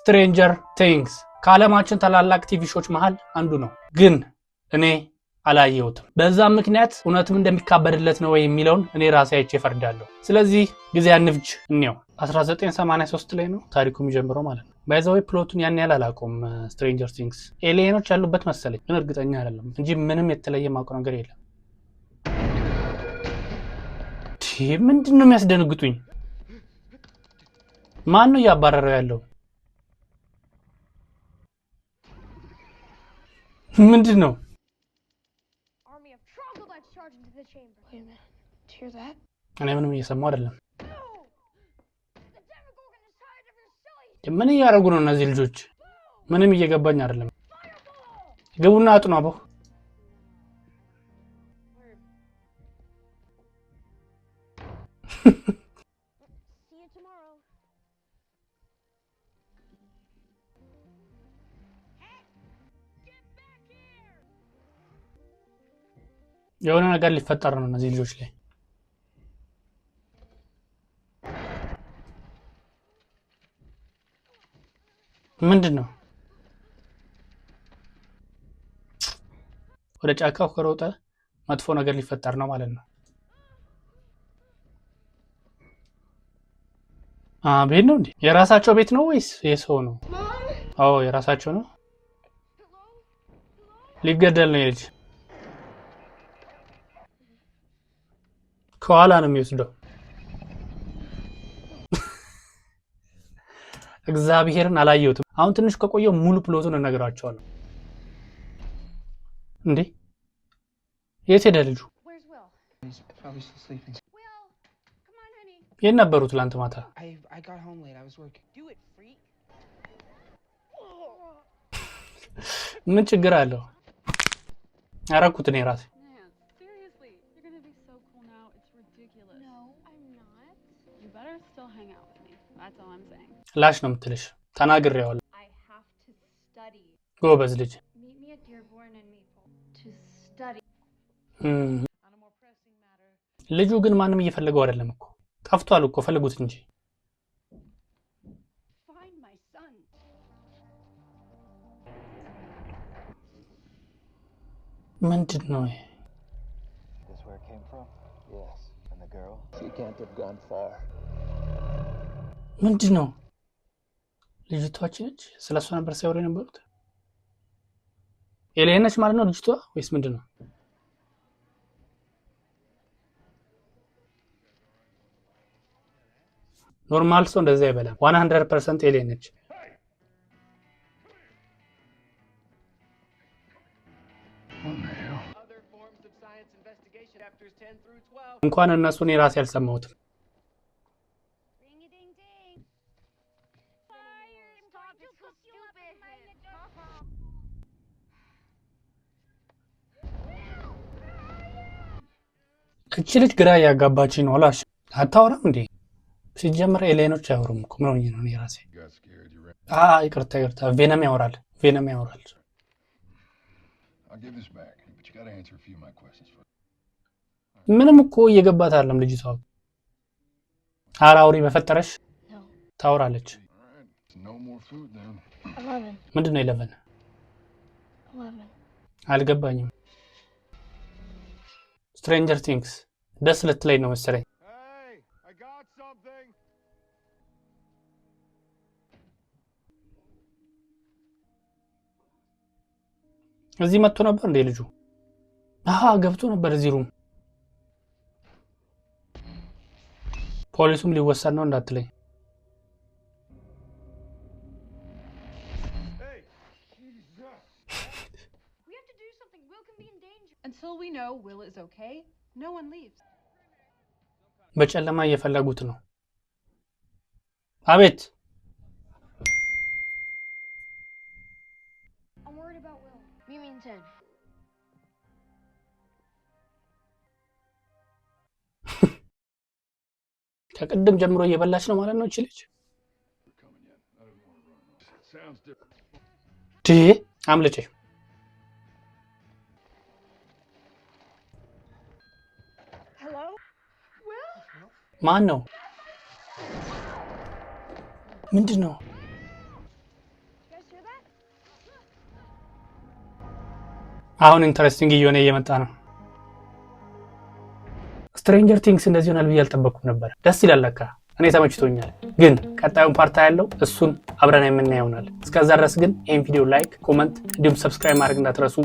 ስትሬንጀር ቲንግስ ከዓለማችን ታላላቅ ቲቪ ሾዎች መሃል አንዱ ነው። ግን እኔ አላየሁትም። በዛም ምክንያት እውነትም እንደሚካበድለት ነው ወይ የሚለውን እኔ ራሴ አይቼ እፈርዳለሁ። ስለዚህ ጊዜ አንፍጅ እንየው። 1983 ላይ ነው ታሪኩ የሚጀምረው ማለት ነው። ባይዘዌ ፕሎቱን ያን ያህል አላውቀውም። ስትሬንጀር ቲንግስ ኤሊየኖች ያሉበት መሰለኝ፣ ግን እርግጠኛ አይደለም እንጂ ምንም የተለየ ማውቀው ነገር የለም። ምንድን ነው የሚያስደነግጡኝ? ማን ነው እያባረረው ያለው? ምንድን ነው? እኔ ምንም እየሰማሁ አይደለም። ምን እያደረጉ ነው እነዚህ ልጆች? ምንም እየገባኝ አይደለም። ግቡና አጥኑ አቦ። የሆነ ነገር ሊፈጠር ነው እነዚህ ልጆች ላይ። ምንድን ነው? ወደ ጫካው ከሮጠ መጥፎ ነገር ሊፈጠር ነው ማለት ነው። ቤት ነው እንዴ? የራሳቸው ቤት ነው ወይስ የሰው ነው? አዎ የራሳቸው ነው። ሊገደል ነው ልጅ። ከኋላ ነው የሚወስደው። እግዚአብሔርን አላየሁትም። አሁን ትንሽ ከቆየው ሙሉ ፕሎቱን እነግራቸዋለሁ። እንዴ የት ሄደ ልጁ? የት ነበሩ ትላንት ማታ? ምን ችግር አለው? አረኩት እኔ ራሴ። ላሽ ነው የምትልሽ። ተናግሬዋለሁ። ጎበዝ ልጅ። ልጁ ግን ማንም እየፈለገው አይደለም እኮ። ጠፍቷል እኮ፣ ፈልጉት እንጂ። ምንድን ነው ይሄ? ምንድን ነው? ልጅቷች ነች። ስለሷ ነበር ሲያወሩ የነበሩት። ኤሊየን ነች ማለት ነው ልጅቷ ወይስ ምንድን ነው? ኖርማል ሰው እንደዛ አይበላም። 100% ኤሊየን ነች። እንኳን እነሱ እኔ ራሴ አልሰማሁትም። እቺ ልጅ ግራ ያጋባችኝ ነው። አላሽ አታወራም እንዴ? ሲጀምር ኤሊየኖች አያወሩም እኮ። ምን ሆኜ ነው እኔ ራሴ? ይቅርታ። ቬነም ያወራል። ምንም እኮ እየገባት አይደለም ልጅቷ። አውሪ በፈጠረሽ። ታወራለች። ምንድን ነው 11? አልገባኝም። ስትሬንጀር ቲንግስ ደስ ልትለኝ ነው መሰለኝ። እዚህ መጥቶ ነበር እንዴ ልጁ? ገብቶ ነበር እዚህ ሩም። ፖሊሱም ሊወሰድ ነው እንዳትለኝ። በጨለማ እየፈለጉት ነው። አቤት ከቅድም ጀምሮ እየበላች ነው ማለት ነው እቺ ልጅ። አምልጬ ማን ነው? ምንድን ነው? አሁን ኢንተረስቲንግ እየሆነ እየመጣ ነው። ስትሬንጀር ቲንግስ እንደዚህ ሆናል ብዬ አልጠበቅኩም ነበር። ደስ ይላል ለካ። እኔ ተመችቶኛል። ግን ቀጣዩን ፓርት ያለው እሱን አብረን የምናየው ይሆናል። እስከዛ ድረስ ግን ይህን ቪዲዮ ላይክ፣ ኮመንት እንዲሁም ሰብስክራይብ ማድረግ እንዳትረሱ።